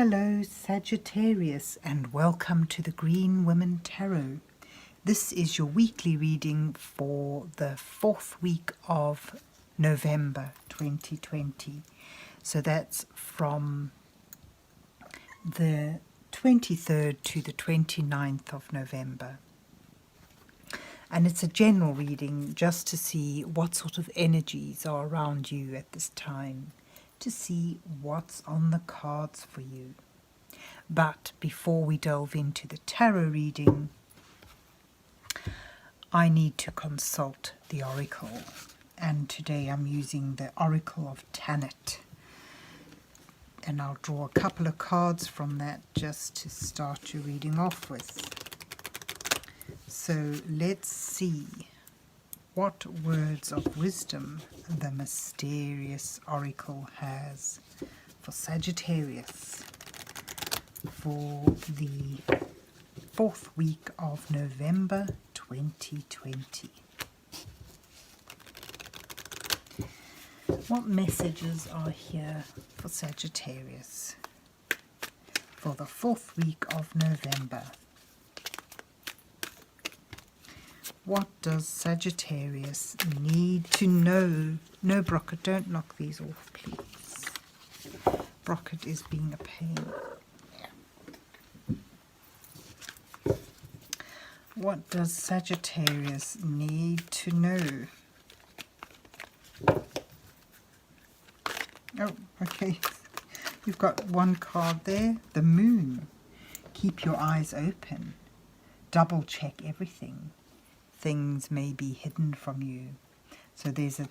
Hello Sagittarius, and welcome to the Green Women Tarot. This is your weekly reading for the 4th week of November 2020. So that's from the 23rd to the 29th of November. And it's a general reading just to see what sort of energies are around you at this time, to see what's on the cards for you. But before we delve into the tarot reading, I need to consult the Oracle. And today I'm using the Oracle of Tanit. And I'll draw a couple of cards from that just to start your reading off with. So let's see what words of wisdom the mysterious Oracle has for Sagittarius for the 4th week of November 2020. What messages are here for Sagittarius for the 4th week of November? What does Sagittarius need to know? No, Brocket, don't knock these off, please. Brocket is being a pain. What does Sagittarius need to know? Oh, okay. You've got one card there, the Moon. Keep your eyes open. Double check everything. Things may be hidden from you. So there's a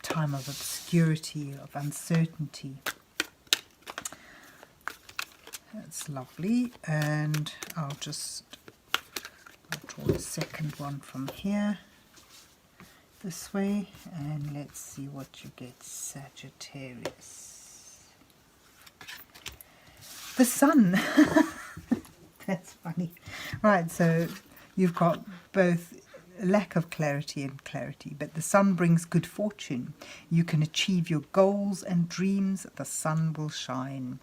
time of obscurity, of uncertainty. That's lovely. And I'll draw a second one from here, this way, and let's see what you get, Sagittarius. The Sun. That's funny. Right, so you've got both lack of clarity and clarity, but the Sun brings good fortune. You can achieve your goals and dreams. The sun will shine.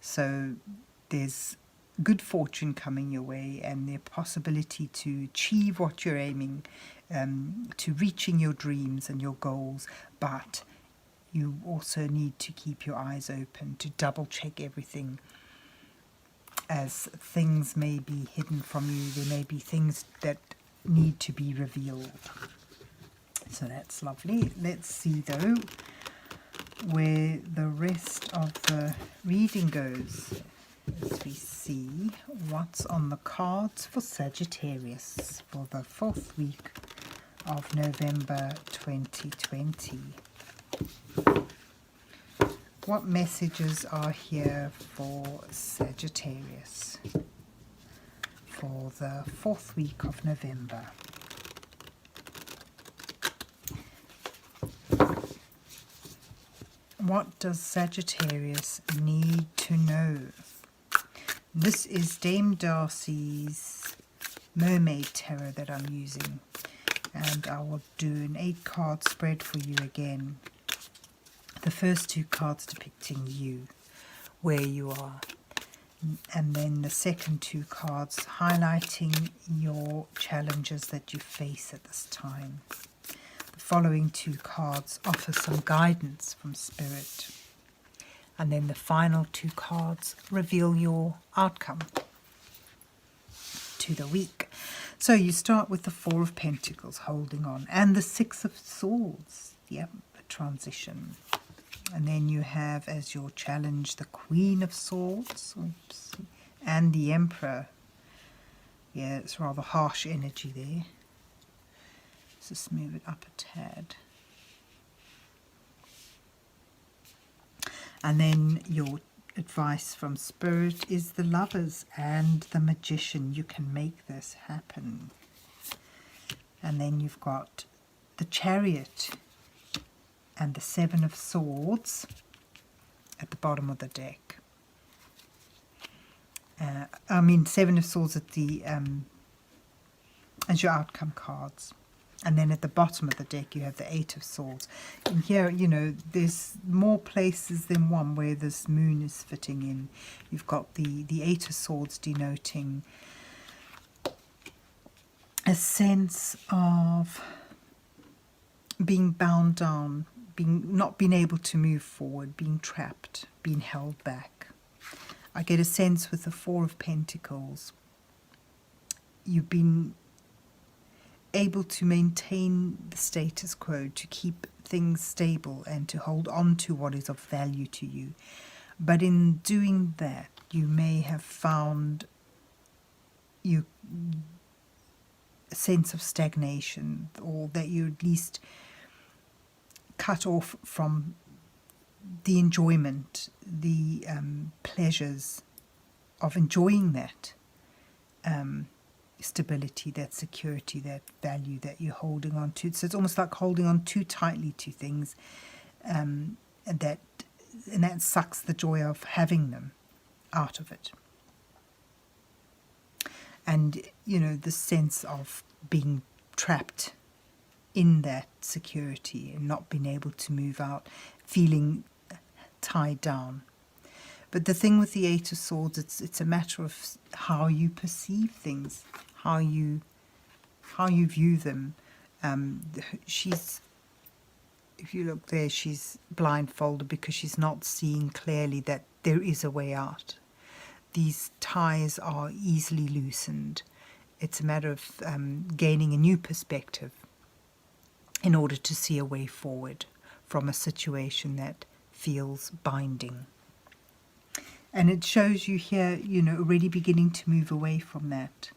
So there's good fortune coming your way, and the possibility to achieve what you're aiming to, reaching your dreams and your goals. But you also need to keep your eyes open, to double check everything, as things may be hidden from you. There may be things that need to be revealed. So that's lovely. Let's see though where the rest of the reading goes, as we see what's on the cards for Sagittarius for the 4th week of November 2020. What messages are here for Sagittarius for the 4th week of November? What does Sagittarius need to know? This is Dame Darcy's Mermaid Tarot that I'm using, and I will do an 8-card spread for you again. The first 2 cards depicting you, where you are, and then the second 2 cards highlighting your challenges that you face at this time. The following 2 cards offer some guidance from Spirit. And then the final 2 cards reveal your outcome to the week. So you start with the 4 of Pentacles, holding on, and the 6 of Swords. Yep, a transition. And then you have as your challenge the Queen of Swords. Oops, and the Emperor. Yeah, it's rather harsh energy there. Let's just move it up a tad. And then your advice from Spirit is the Lovers and the Magician. You can make this happen. And then you've got the Chariot and the 7 of Swords at the bottom of the deck. 7 of Swords at the as your outcome cards. And then at the bottom of the deck, you have the Eight of Swords. And here, you know, there's more places than one where this moon is fitting in. You've got the Eight of Swords denoting a sense of being bound down, not being able to move forward, being trapped, being held back. I get a sense with the Four of Pentacles, you've been able to maintain the status quo, to keep things stable and to hold on to what is of value to you. But in doing that, you may have found a sense of stagnation, or that you're at least cut off from the enjoyment, the pleasures of enjoying that stability, that security, that value that you're holding on to. So it's almost like holding on too tightly to things, and that sucks the joy of having them out of it. And, you know, the sense of being trapped in that security and not being able to move out, feeling tied down. But the thing with the Eight of Swords, it's a matter of how you perceive things, how you view them. She's, if you look there, she's blindfolded because she's not seeing clearly that there is a way out. These ties are easily loosened. It's a matter of gaining a new perspective in order to see a way forward from a situation that feels binding. And it shows you here, you know, already beginning to move away from that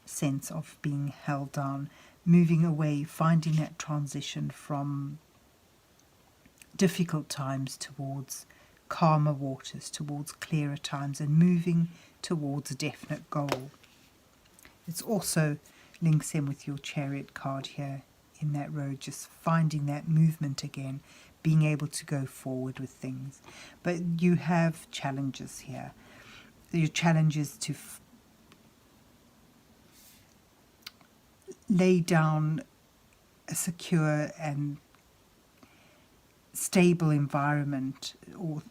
sense of being held down, moving away, finding that transition from difficult times towards calmer waters, towards clearer times, and moving towards a definite goal. It's also links in with your Chariot card here in that road, just finding that movement again, being able to go forward with things. But you have challenges here. Your challenge is to lay down a secure and stable environment, or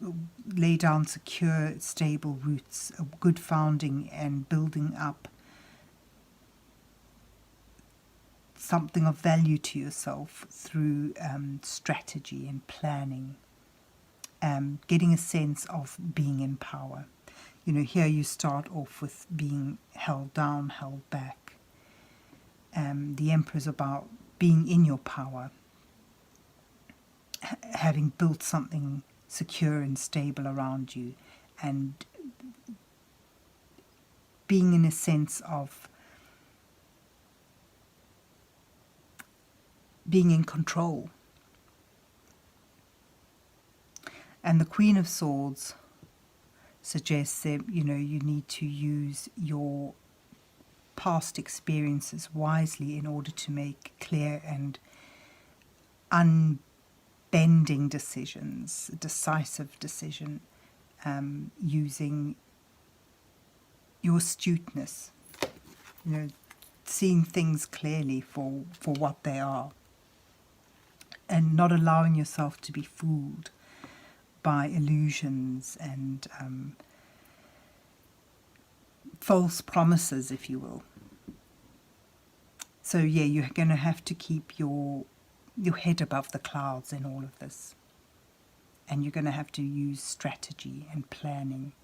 lay down secure, stable roots, a good founding, and building up something of value to yourself through strategy and planning, getting a sense of being in power. You know, here you start off with being held down, held back. The Emperor's about being in your power, having built something secure and stable around you, and being in a sense of being in control. And the Queen of Swords suggests that, you know, you need to use your past experiences wisely in order to make clear and unbending decisions, a decisive decision, using your astuteness, you know, seeing things clearly for what they are, and not allowing yourself to be fooled by illusions and false promises, if you will. So yeah, you're going to have to keep your head above the clouds in all of this, and you're going to have to use strategy and planning.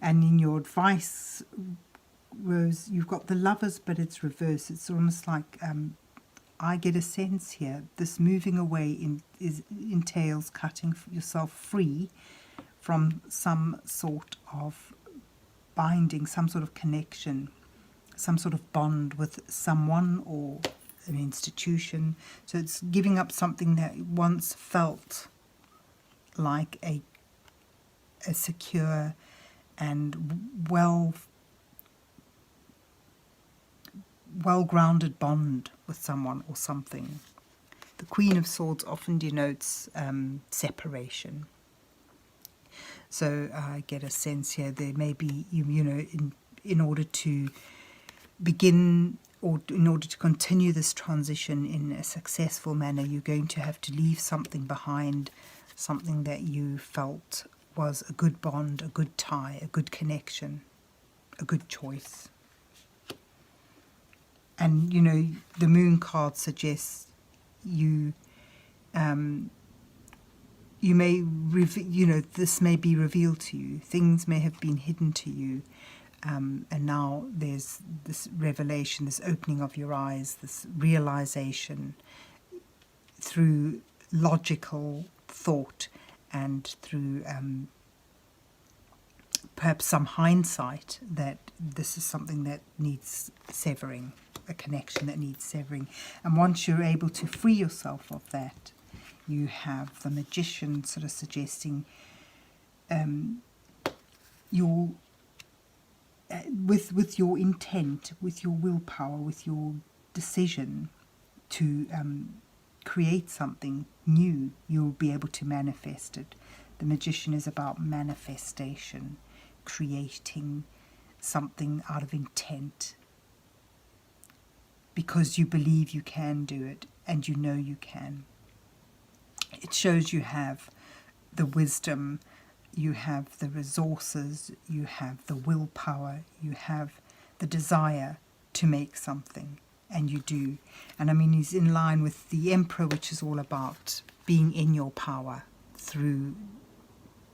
And in your advice, Rose, you've got the Lovers, but it's reversed. It's almost like I get a sense here, this moving away entails cutting yourself free from some sort of binding, some sort of connection, some sort of bond with someone or an institution. So it's giving up something that once felt like a secure and well-grounded bond with someone or something. The Queen of Swords often denotes separation. So I get a sense here there may be, you know, in order to begin or in order to continue this transition in a successful manner, you're going to have to leave something behind, something that you felt was a good bond, a good tie, a good connection, a good choice. And, you know, the moon card suggests you you may, you know, this may be revealed to you. Things may have been hidden to you. And now there's this revelation, this opening of your eyes, this realization through logical thought and through perhaps some hindsight that this is something that needs severing, a connection that needs severing. And once you're able to free yourself of that, you have the Magician sort of suggesting your with your intent, with your willpower, with your decision to create something new, you'll be able to manifest it. The Magician is about manifestation, creating something out of intent, because you believe you can do it and you know you can. It shows you have the wisdom, you have the resources, you have the willpower, you have the desire to make something, and you do. And I mean, he's in line with the Emperor, which is all about being in your power through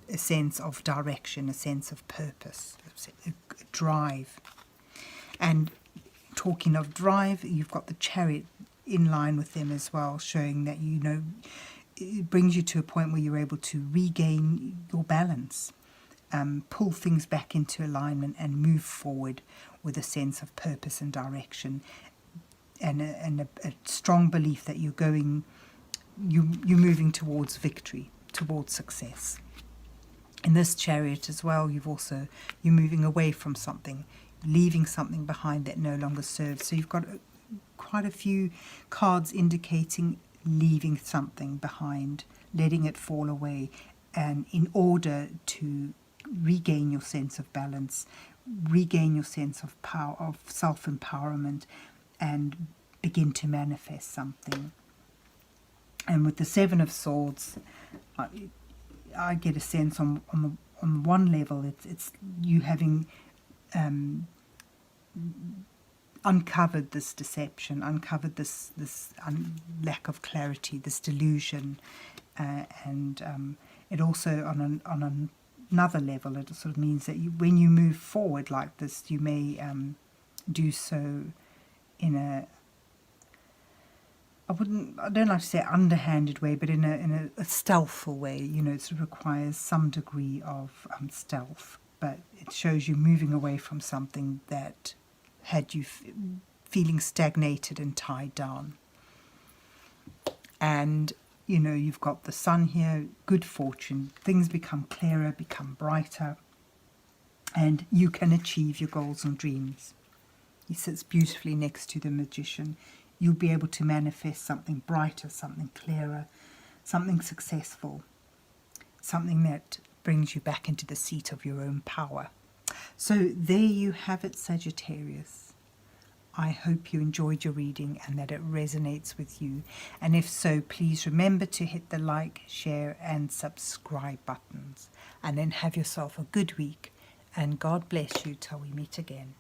a sense of direction, a sense of purpose, a drive. And talking of drive, you've got the Chariot in line with them as well, showing that, you know, it brings you to a point where you're able to regain your balance, pull things back into alignment and move forward with a sense of purpose and direction, and a strong belief that you're moving towards victory, towards success. In this Chariot as well, you're moving away from something, leaving something behind that no longer serves. So you've got quite a few cards indicating leaving something behind, letting it fall away, and in order to regain your sense of balance, regain your sense of power, of self-empowerment, and begin to manifest something. And with the Seven of Swords, I get a sense on one level, it's you having uncovered this deception, uncovered this lack of clarity, this delusion, and it also on another level, it sort of means that when you move forward like this, you may do so in I don't like to say underhanded way, but in a stealthful way. You know, it requires some degree of stealth, but it shows you moving away from something that had you feeling stagnated and tied down. And, you know, you've got the Sun here, good fortune, things become clearer, become brighter, and you can achieve your goals and dreams. He sits beautifully next to the Magician. You'll be able to manifest something brighter, something clearer, something successful, something that brings you back into the seat of your own power. So there you have it, Sagittarius. I hope you enjoyed your reading and that it resonates with you. And if so, please remember to hit the like, share and subscribe buttons. And then have yourself a good week. And God bless you till we meet again.